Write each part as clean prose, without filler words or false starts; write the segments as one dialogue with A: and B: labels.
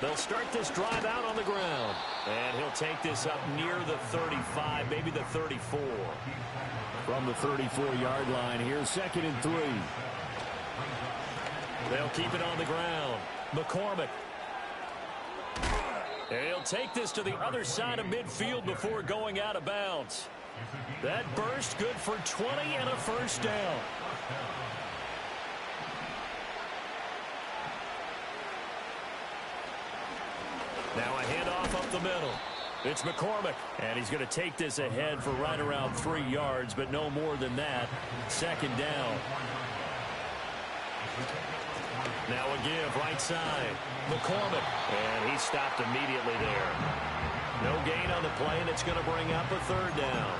A: They'll start this drive out on the ground. And he'll take this up near the 35, maybe the 34.
B: From the 34-yard line, here's 2nd and 3.
A: They'll keep it on the ground. McCormick. And he'll take this to the other side of midfield before going out of bounds. That burst good for 20 and a first down. Now a handoff up the middle. It's McCormick, and he's going to take this ahead for right around 3 yards, but no more than that. 2nd down. Now a give, right side. McCormick, and he stopped immediately there. No gain on the play, and it's going to bring up a 3rd down.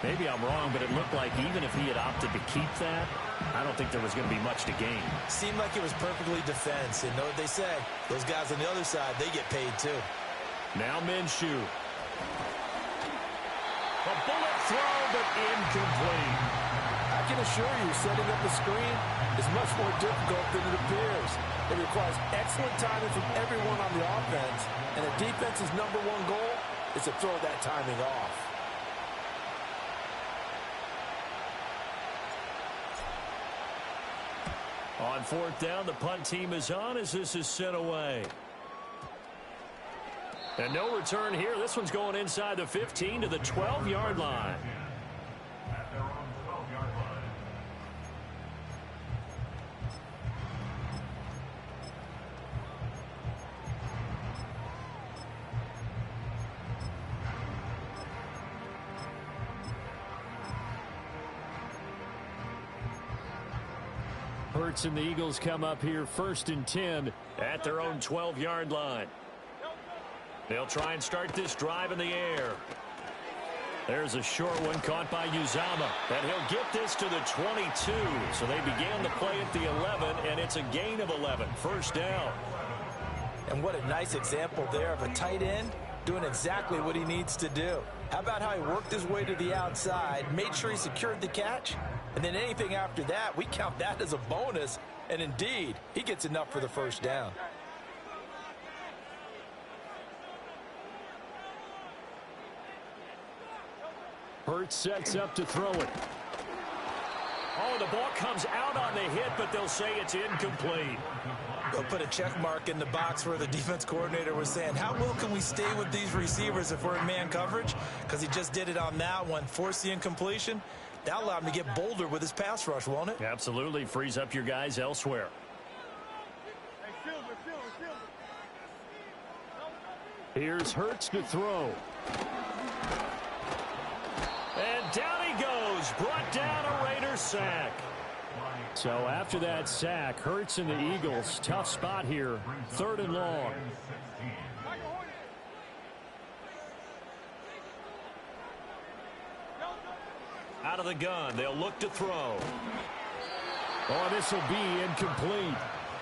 A: Maybe I'm wrong, but it looked like even if he had opted to keep that, I don't think there was going to be much to gain.
C: Seemed like it was perfectly defense, and know what they say. Those guys on the other side, they get paid too.
A: Now Minshew. A bullet throw, but incomplete.
D: I can assure you, setting up a screen is much more difficult than it appears. It requires excellent timing from everyone on the offense, and a defense's #1 goal is to throw that timing off.
A: On 4th down, the punt team is on as this is sent away. And no return here. This one's going inside the 15 to the 12-yard line. Hurts and the Eagles come up here 1st and 10 at their own 12-yard line. They'll try and start this drive in the air. There's a short one caught by Uzama. And he'll get this to the 22. So they began the play at the 11, and it's a gain of 11. 1st down.
C: And what a nice example there of a tight end doing exactly what he needs to do. How about how he worked his way to the outside, made sure he secured the catch, and then anything after that, we count that as a bonus. And indeed, he gets enough for the 1st down.
A: Hurts sets up to throw it. Oh, the ball comes out on the hit, but they'll say it's incomplete.
C: They'll put a check mark in the box where the defense coordinator was saying, how well can we stay with these receivers if we're in man coverage? Because he just did it on that one, forced the incompletion. That'll allow him to get bolder with his pass rush, won't it?
A: Absolutely. Frees up your guys elsewhere. Here's Hurts to throw. And down he goes. Brought down a Raider sack. So after that sack, Hurts and the Eagles, tough spot here. 3rd and long. Out of the gun, they'll look to throw. Oh, this will be incomplete.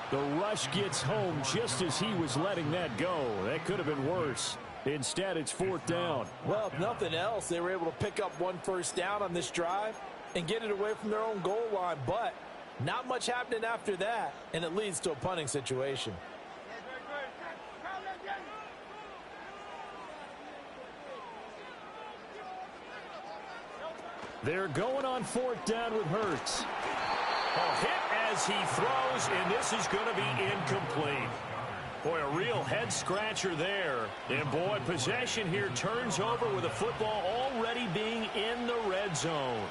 A: The rush gets home just as he was letting that go. That could have been worse. Instead, it's 4th down.
D: Well, if nothing else, they were able to pick up 1 first down on this drive and get it away from their own goal line. But not much happening after that, and it leads to a punting situation.
A: They're going on 4th down with Hurts. A hit as he throws, and this is going to be incomplete. Boy, a real head-scratcher there. And, boy, possession here turns over with the football already being in the red zone.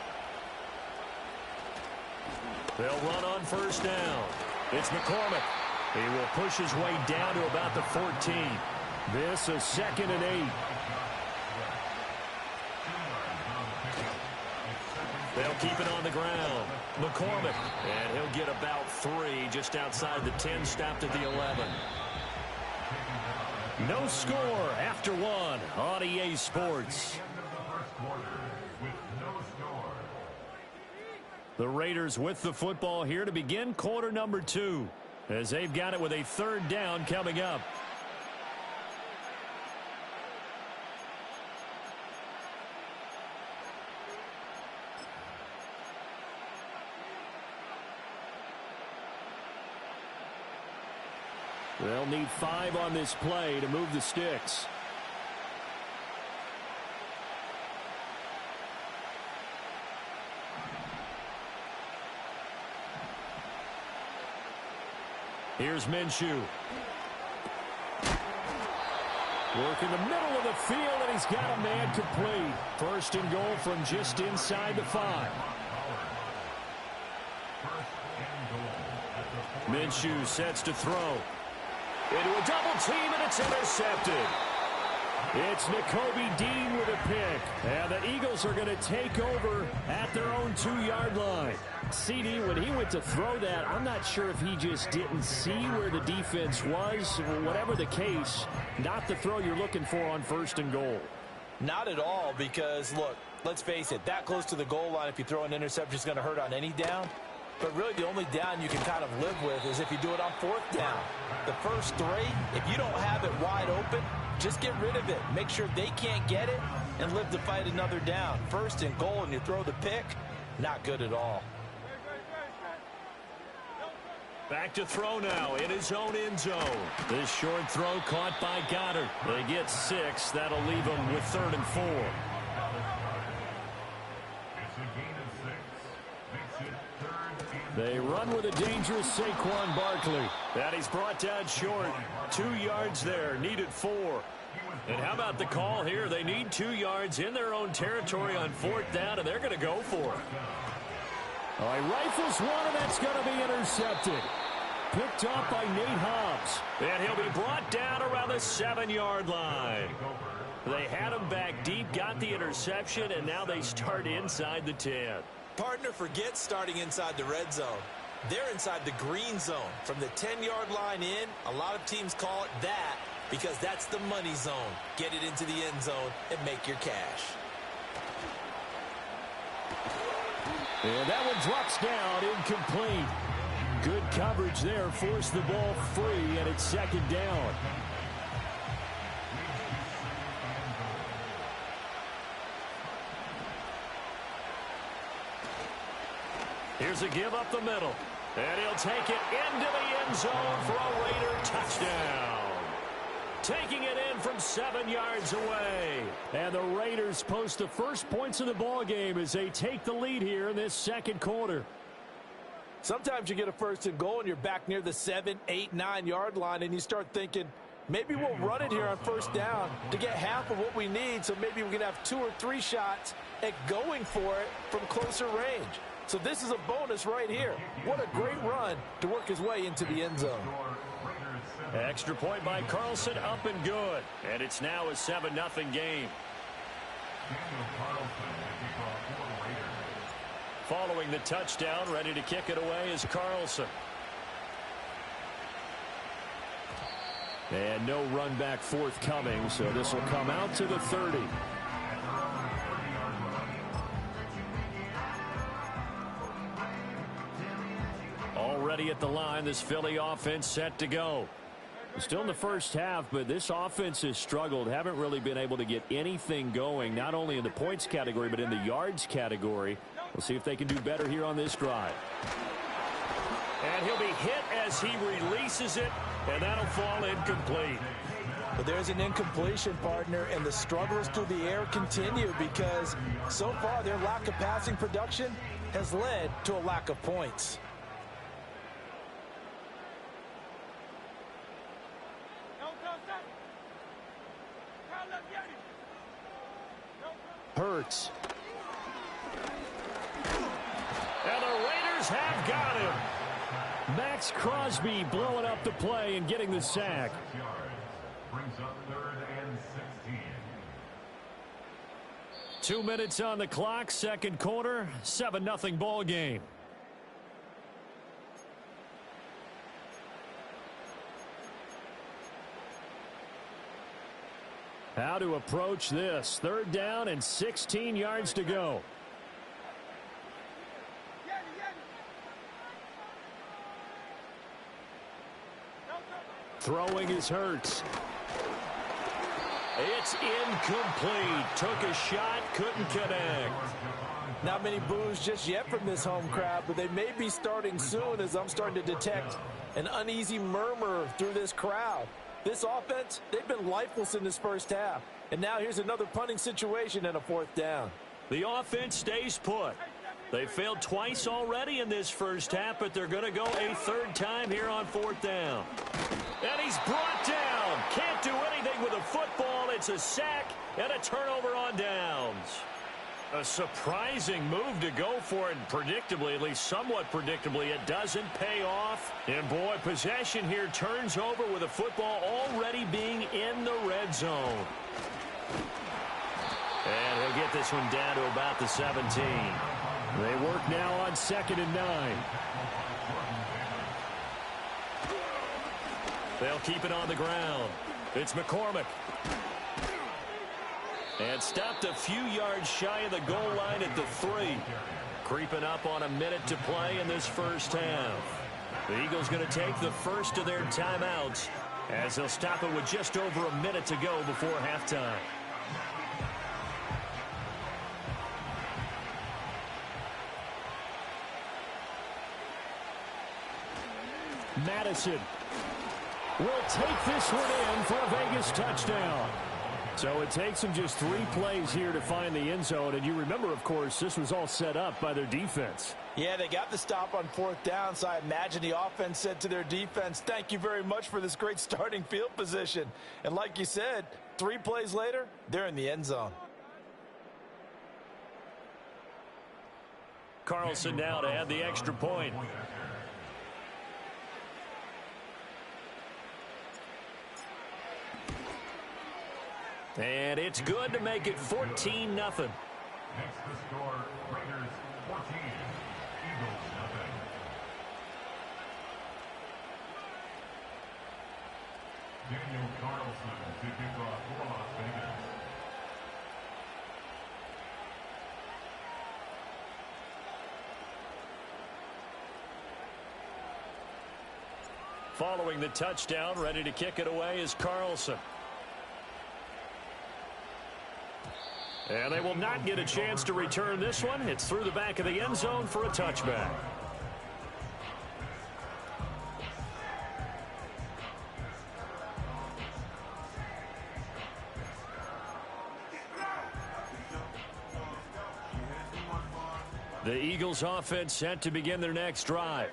A: They'll run on 1st down. It's McCormick. He will push his way down to about the 14. This is 2nd and 8. They'll keep it on the ground. McCormick, and he'll get about 3 just outside the 10, stopped at the 11. No score after 1 on EA Sports. The Raiders with the football here to begin quarter number 2, as they've got it with a 3rd down coming up.
B: They'll need 5 on this play to move the sticks.
A: Here's Minshew.
B: Work in the middle of the field, and he's got a man complete. First and goal from just inside the 5.
A: Minshew sets to throw. Into a double team, and it's intercepted.
B: It's Nakobe Dean with a pick. And the Eagles are going to take over at their own 2-yard line. CD, when he went to throw that, I'm not sure if he just didn't see where the defense was. Whatever the case, not the throw you're looking for on first and goal.
C: Not at all, because, look, let's face it, that close to the goal line, if you throw an interception, is going to hurt on any down. But really, the only down you can kind of live with is if you do it on 4th down. The first 3, if you don't have it wide open, just get rid of it. Make sure they can't get it and live to fight another down. First and goal, and you throw the pick, not good at all.
A: Back to throw now in his own end zone. This short throw caught by Goddard. They get 6. That'll leave them with 3rd and 4.
B: They run with a dangerous Saquon Barkley.
A: That he's brought down short. 2 yards there. Needed 4. And how about the call here? They need 2 yards in their own territory on 4th down, and they're going to go for it.
B: All right, rifles one, and that's going to be intercepted. Picked up by Nate Hobbs.
A: And he'll be brought down around the 7-yard line. They had him back deep, got the interception, and now they start inside the 10.
C: Partner, forget starting inside the red zone. They're inside the green zone. From the 10-yard line in, a lot of teams call it that because that's the money zone. Get it into the end zone and make your cash.
B: And that one drops down, incomplete. Good coverage there, forced the ball free, and it's 2nd down.
A: Here's a give up the middle. And he'll take it into the end zone for a Raider touchdown. Taking it in from 7 yards away.
B: And the Raiders post the first points of the ball game as they take the lead here in this 2nd quarter.
D: Sometimes you get a first and goal and you're back near the 7, 8, 9-yard line and you start thinking, maybe we'll run it here on 1st down to get half of what we need, so maybe we can have 2 or 3 shots at going for it from closer range. So this is a bonus right here. What a great run to work his way into the end zone.
A: Extra point by Carlson, up and good. And it's now a 7-0 game. Following the touchdown, ready to kick it away is Carlson.
B: And no run back forthcoming, so this will come out to the 30.
A: Already at the line, this Philly offense set to go.
B: Still in the first half, but this offense has struggled. Haven't really been able to get anything going, not only in the points category, but in the yards category. We'll see if they can do better here on this drive.
A: And he'll be hit as he releases it, and that'll fall incomplete.
C: But there's an incompletion, partner, and the struggles through the air continue because so far their lack of passing production has led to a lack of points.
B: Hurts.
A: And the Raiders have got him.
B: Max Crosby blowing up the play and getting the sack.
E: Brings up 3rd and 16.
A: 2 minutes on the clock, 2nd quarter, 7-0 ball game.
B: How to approach this. 3rd down and 16 yards to go. Throwing is Hurts.
A: It's incomplete. Took a shot, couldn't connect.
C: Not many boos just yet from this home crowd, but they may be starting soon as I'm starting to detect an uneasy murmur through this crowd. This offense, they've been lifeless in this first half. And now here's another punting situation and a fourth down.
A: The offense stays put. They failed twice already in this first half, but they're going to go a third time here on fourth down. And he's brought down. Can't do anything with a football. It's a sack and a turnover on downs. A surprising move to go for it, and predictably, at least somewhat predictably, it doesn't pay off. And boy, possession here turns over with a football already being in the red zone. And he'll get this one down to about the 17.
B: They work now on 2nd and 9.
A: They'll keep it on the ground. It's McCormick. And stopped a few yards shy of the goal line at the 3. Creeping up on a minute to play in this first half. The Eagles going to take the first of their timeouts as they'll stop it with just over a minute to go before halftime.
B: Madison will take this one in for a Vegas touchdown. So it takes them just 3 plays here to find the end zone. And you remember, of course, this was all set up by their defense.
C: Yeah, they got the stop on fourth down, so I imagine the offense said to their defense, thank you very much for this great starting field position. And like you said, 3 plays later, they're in the end zone.
A: Carlson now to add the extra point. And it's good to make it 14-0.
E: Next to score, Raiders 14, Eagles nothing. Daniel Carlson to kick off for Las Vegas.
A: Following the touchdown, ready to kick it away is Carlson. And they will not get a chance to return this one. It's through the back of the end zone for a touchback. The Eagles offense set to begin their next drive.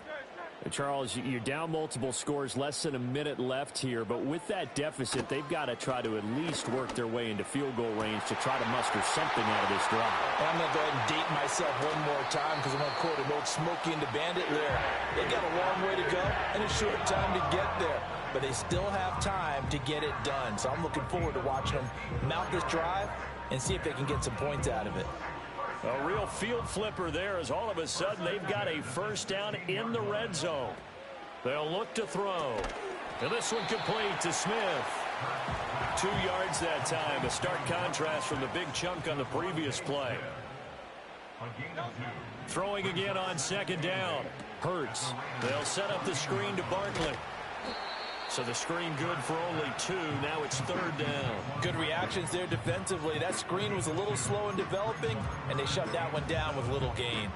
B: Charles, you're down multiple scores, less than a minute left here, but with that deficit, they've got to try to at least work their way into field goal range to try to muster something out of this drive.
C: I'm going to go ahead and date myself one more time because I'm going to quote an old Smokey and the Bandit lyric. They got a long way to go and a short time to get there, but they still have time to get it done. So I'm looking forward to watching them mount this drive and see if they can get some points out of it.
A: A real field flipper there as all of a sudden they've got a first down in the red zone. They'll look to throw. And this one complete to Smith. 2 yards that time. A stark contrast from the big chunk on the previous play. Throwing again on 2nd down. Hurts. They'll set up the screen to Barkley. So the screen good for only 2. Now it's 3rd down.
C: Good reactions there defensively. That screen was a little slow in developing, and they shut that one down with little gain.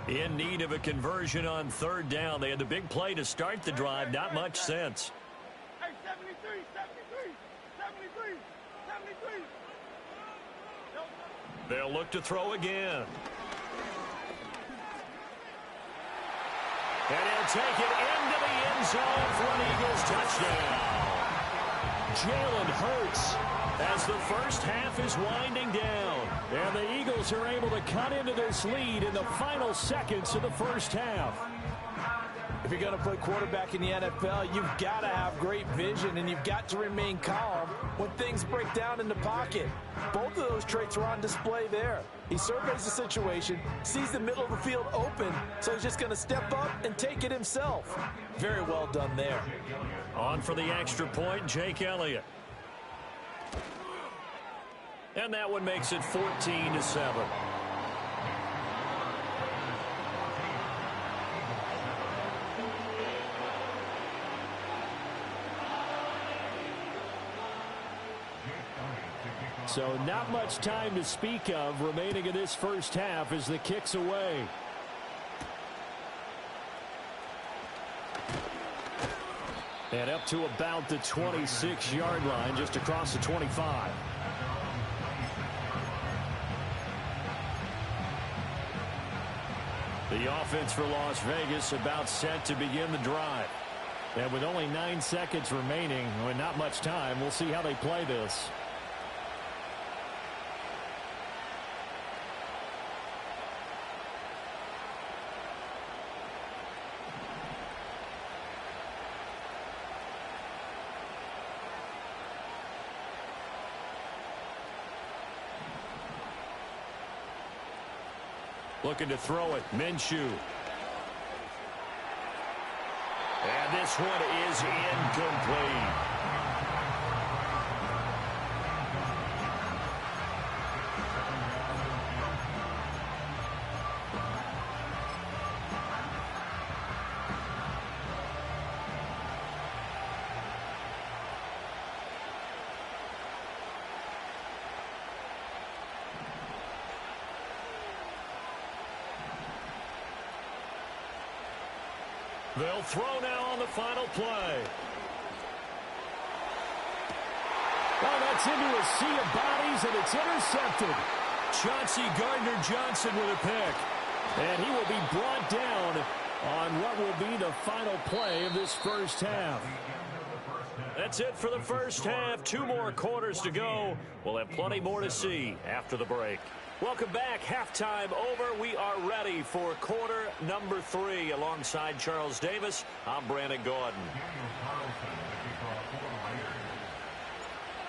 A: In need of a conversion on 3rd down. They had the big play to start the drive. Not much sense. They'll look to throw again. And he'll take it into the end zone for an Eagles touchdown. Jalen Hurts as the first half is winding down.
B: And the Eagles are able to cut into this lead in the final seconds of the first half.
C: If you're going to play quarterback in the NFL, you've got to have great vision, and you've got to remain calm when things break down in the pocket. Both of those traits are on display there. He surveys the situation, sees the middle of the field open, so he's just going to step up and take it himself. Very well done there.
A: On for the extra point, Jake Elliott. And that one makes it 14-7.
B: So not much time to speak of remaining in this first half as the kick's away. And up to about the 26-yard line, just across the 25. The offense for Las Vegas about set to begin the drive. And with only 9 seconds remaining, with not much time, we'll see how they play this. Looking to throw it, Minshew. And this one is incomplete. They'll throw now on the final play. Oh, that's into a sea of bodies, and it's intercepted. Chauncey Gardner-Johnson with a pick. And he will be brought down on what will be the final play of this first half.
A: That's it for the first half. 2 more quarters to go. We'll have plenty more to see after the break. Welcome back. Halftime over. We are ready for quarter number 3. Alongside Charles Davis, I'm Brandon Gordon.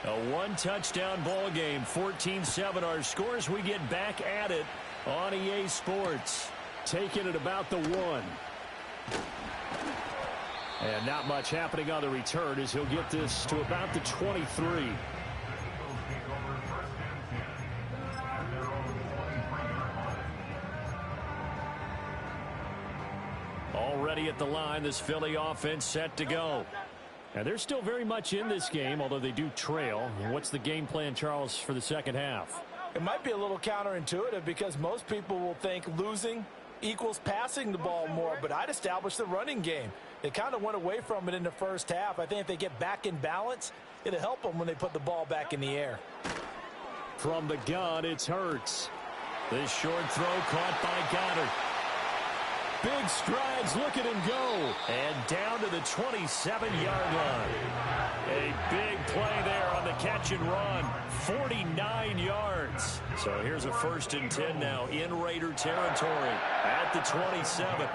A: A 1-touchdown ball game. 14-7 our scores. We get back at it on EA Sports. Taking it about the 1. And not much happening on the return as he'll get this to about the 23. Already at the line, this Philly offense set to go. And they're still very much in this game, although they do trail. What's the game plan, Charles, for the second half?
C: It might be a little counterintuitive because most people will think losing equals passing the ball more, but I'd establish the running game. They kind of went away from it in the first half. I think if they get back in balance, it'll help them when they put the ball back in the air.
B: From the gun, it's Hurts.
A: This short throw caught by Goddard.
B: Big strides, look at him go.
A: And down to the 27-yard line. A big play there on the catch and run. 49 yards. So here's a 1st and 10 now in Raider territory at the 27.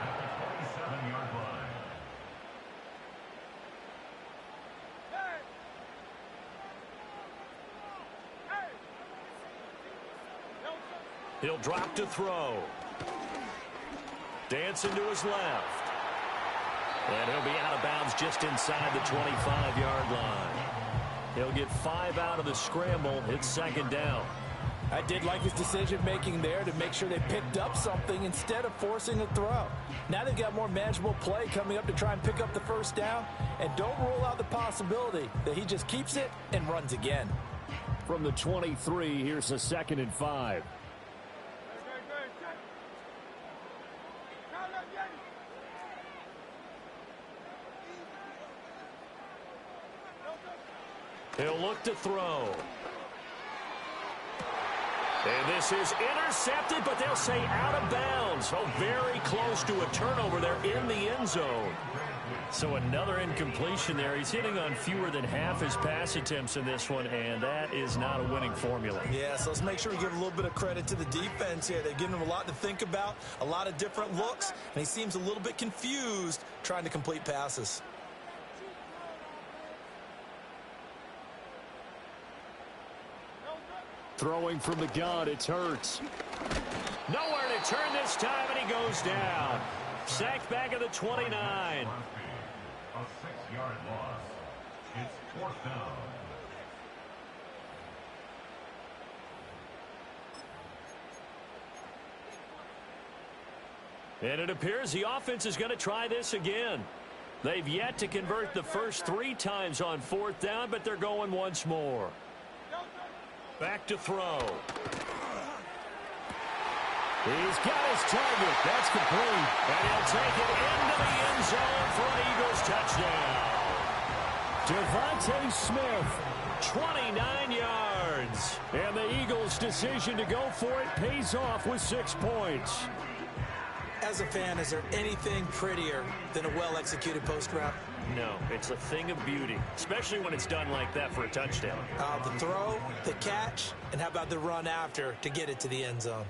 A: He'll drop to throw. Dancing to his left. And he'll be out of bounds just inside the 25-yard line. He'll get 5 out of the scramble. It's 2nd down.
C: I did like his decision-making there to make sure they picked up something instead of forcing a throw. Now they've got more manageable play coming up to try and pick up the 1st down. And don't rule out the possibility that he just keeps it and runs again.
B: From the 23, here's a 2nd and 5.
A: He'll look to throw. And this is intercepted, but they'll say out of bounds. Oh, very close to a turnover there in the end zone. So another incompletion there. He's hitting on fewer than half his pass attempts in this one, and that is not a winning formula.
C: Yeah, so let's make sure we give a little bit of credit to the defense here. They've given him a lot to think about, a lot of different looks, and he seems a little bit confused trying to complete passes.
B: Throwing from the gun, it's Hurts.
A: Nowhere to turn this time, and he goes down. Sacked back at the 29.
E: A 6-yard loss. It's 4th down.
A: And it appears the offense is going to try this again. They've yet to convert the first 3 times on 4th down, but they're going once more. Back to throw.
B: He's got his target. That's complete.
A: And he'll take it into the end zone for an Eagles touchdown.
B: Devontae Smith,
A: 29 yards.
B: and the Eagles' decision to go for it pays off with 6 points.
C: As a fan, is there anything prettier than a well-executed post route?
A: No, it's a thing of beauty, especially when it's done like that for a touchdown.
C: The throw, the catch, and how about the run after to get it to the end zone?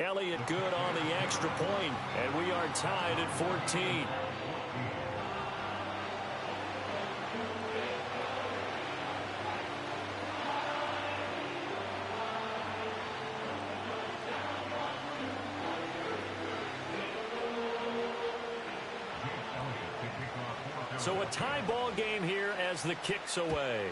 A: Elliott good on the extra point, and we are tied at 14. So a tie ball game here as the kick's away.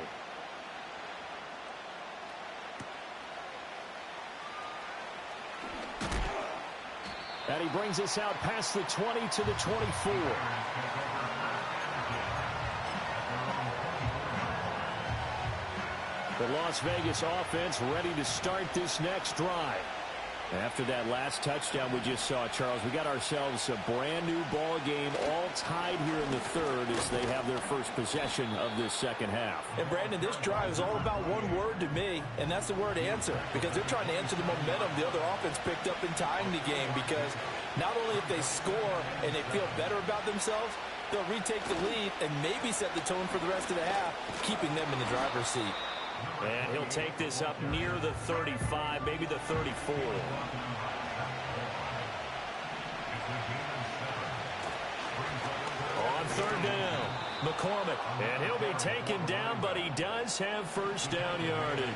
B: And he brings us out past the 20 to the 24. The Las Vegas offense ready to start this next drive. After that last touchdown we just saw, Charles, we got ourselves a brand new ball game, all tied here in the third as they have their first possession of this second half.
C: And Brandon, this drive is all about one word to me, and that's the word answer, because they're trying to answer the momentum the other offense picked up in tying the game, because not only if they score and they feel better about themselves, they'll retake the lead and maybe set the tone for the rest of the half, keeping them in the driver's seat.
A: And he'll take this up near the 35, maybe the 34. On 3rd down, McCormick. And he'll be taken down, but he does have first down yardage.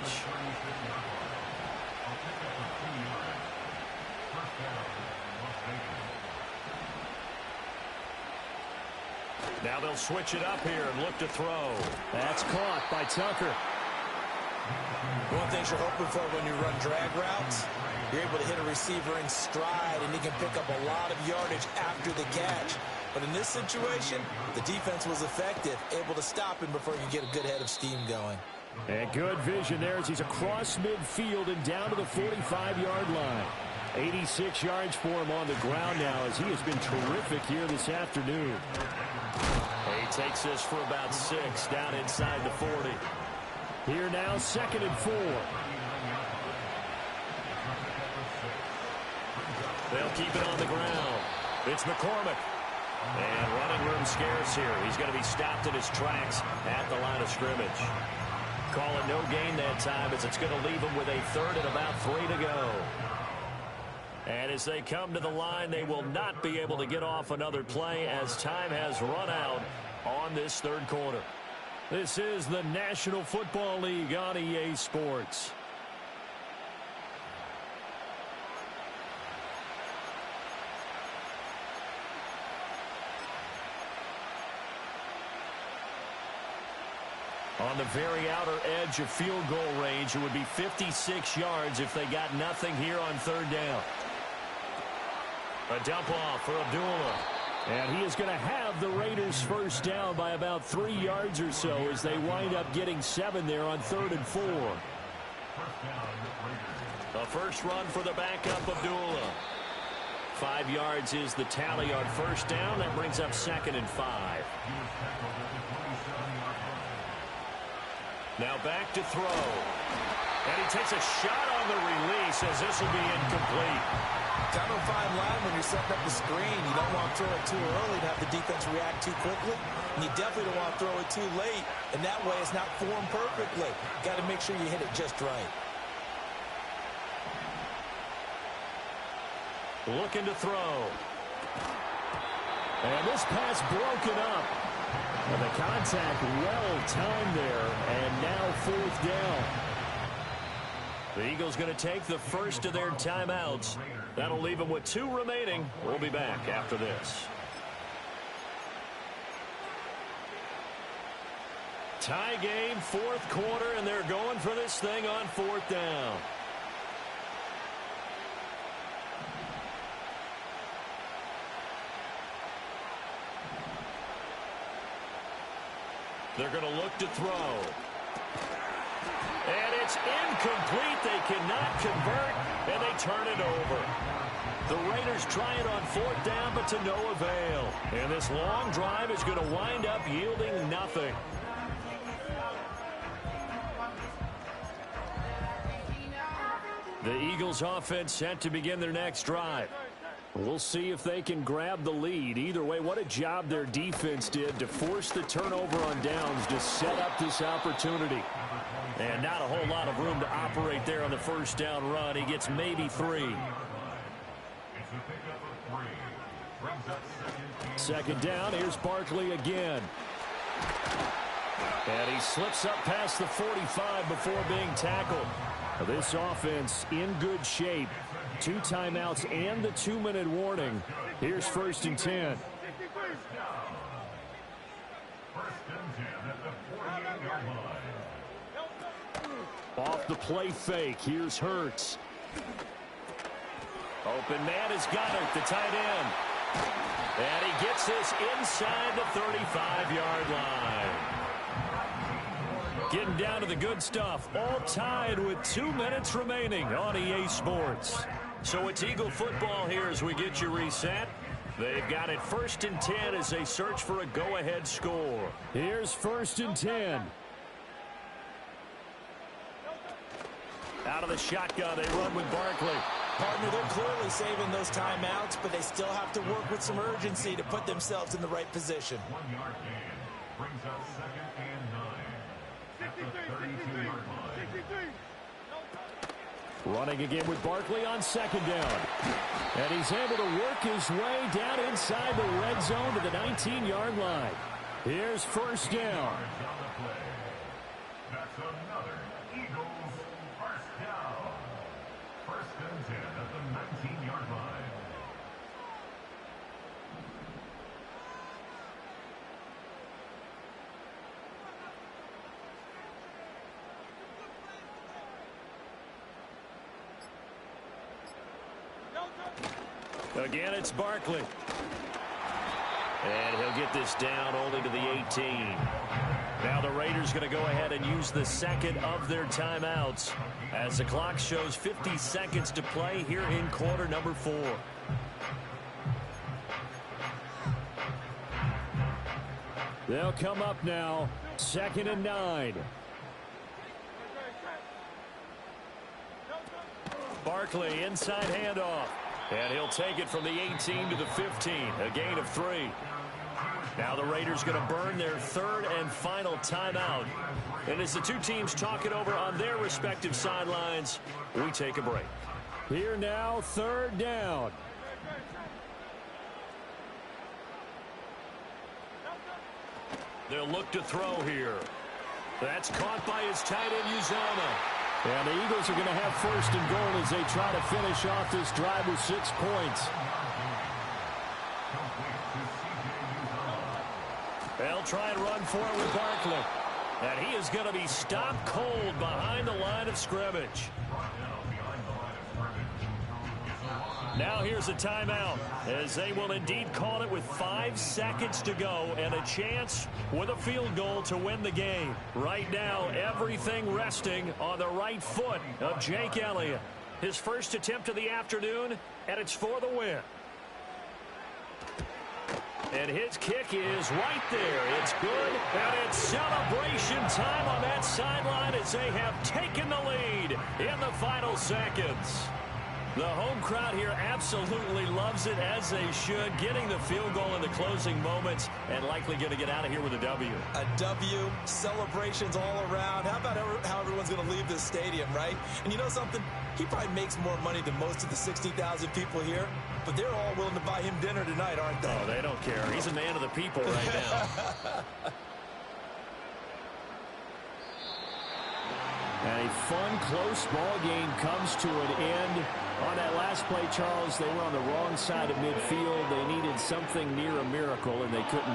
A: Now they'll switch it up here and look to throw.
B: That's caught by Tucker.
C: One thing you're hoping for when you run drag routes, you're able to hit a receiver in stride, and he can pick up a lot of yardage after the catch. But in this situation, the defense was effective, able to stop him before he could get a good head of steam going.
B: And good vision there as he's across midfield and down to the 45-yard line. 86 yards for him on the ground now as he has been terrific here this afternoon.
A: He takes this for about 6 down inside the 40.
B: Here now, 2nd and 4.
A: They'll keep it on the ground. It's McCormick. And running room scarce here. He's going to be stopped in his tracks at the line of scrimmage. Call it no gain that time as it's going to leave him with a 3rd and about 3 to go. And as they come to the line, they will not be able to get off another play as time has run out on this 3rd quarter. This is the National Football League on EA Sports. On the very outer edge of field goal range, it would be 56 yards if they got nothing here on 3rd down. A dump off for Abdullah.
B: And he is going to have the Raiders first down by about 3 yards or so as they wind up getting 7 there on 3rd and 4.
A: The first run for the backup Abdullah. 5 yards is the tally on first down. That brings up 2nd and 5. Now back to throw. And he takes a shot on the release as this will be incomplete.
C: Kind of a fine line when you're setting up the screen. You don't want to throw it too early to have the defense react too quickly. And you definitely don't want to throw it too late. And that way it's not formed perfectly. Got to make sure you hit it just right.
A: Looking to throw.
B: And this pass broken up. And the contact well timed there. And now 4th down.
A: The Eagles going to take the first of their timeouts. That'll leave them with 2 remaining. We'll be back after this. Tie game, 4th quarter, and they're going for this thing on 4th down. They're going to look to throw. And it's incomplete. They cannot convert, and they turn it over. The Raiders try it on 4th down, but to no avail. And this long drive is going to wind up yielding nothing. The Eagles offense set to begin their next drive. We'll see if they can grab the lead. Either way, what a job their defense did to force the turnover on downs to set up this opportunity. And not a whole lot of room to operate there on the first down run. He gets maybe 3. Second down, here's Barkley again. And he slips up past the 45 before being tackled. This offense in good shape. 2 timeouts and the 2-minute warning. Here's 1st and 10. Off the play fake. Here's Hurts. Open man has got it, the tight end. And he gets this inside the 35-yard line. Getting down to the good stuff. All tied with 2 minutes remaining on EA Sports. So it's Eagle football here as we get you reset. They've got it 1st and 10 as they search for a go-ahead score.
B: Here's 1st and 10.
A: Out of the shotgun, they run with Barkley.
C: Partner, they're clearly saving those timeouts, but they still have to work with some urgency to put themselves in the right position.
E: 1-yard gain brings up 2nd and 9 at the 32-yard line.
B: Running again with Barkley on 2nd down. And he's able to work his way down inside the red zone to the 19-yard line. Here's 1st down.
E: That's another Eagles first down. 1st and 10 at the 19-yard line.
A: Again, it's Barkley. And he'll get this down only to the 18. Now the Raiders going to go ahead and use the 2nd of their timeouts as the clock shows 50 seconds to play here in quarter number 4.
B: They'll come up now. 2nd and 9.
A: Barkley, inside handoff. And he'll take it from the 18 to the 15, a gain of 3. Now the Raiders going to burn their 3rd and final timeout. And as the two teams talk it over on their respective sidelines, we take a break.
B: Here now, 3rd down.
A: They'll look to throw here. That's caught by his tight end, Uzomah.
B: And the Eagles are going to have 1st and goal as they try to finish off this drive with 6 points.
A: They'll try and run for it with Barkley. And he is going to be stopped cold behind the line of scrimmage. Now here's a timeout as they will indeed call it with 5 seconds to go and a chance with a field goal to win the game. Right now, everything resting on the right foot of Jake Elliott. His first attempt of the afternoon, and it's for the win. And his kick is right there. It's good, and it's celebration time on that sideline as they have taken the lead in the final seconds. The home crowd here absolutely loves it, as they should, getting the field goal in the closing moments and likely going to get out of here with a W.
C: A W, celebrations all around. How about how everyone's going to leave this stadium, right? And you know something? He probably makes more money than most of the 60,000 people here, but they're all willing to buy him dinner tonight, aren't they?
A: Oh, they don't care. He's a man of the people right now.
B: And a fun, close ball game comes to an end. On that last play, Charles, they were on the wrong side of midfield. They needed something near a miracle, and they couldn't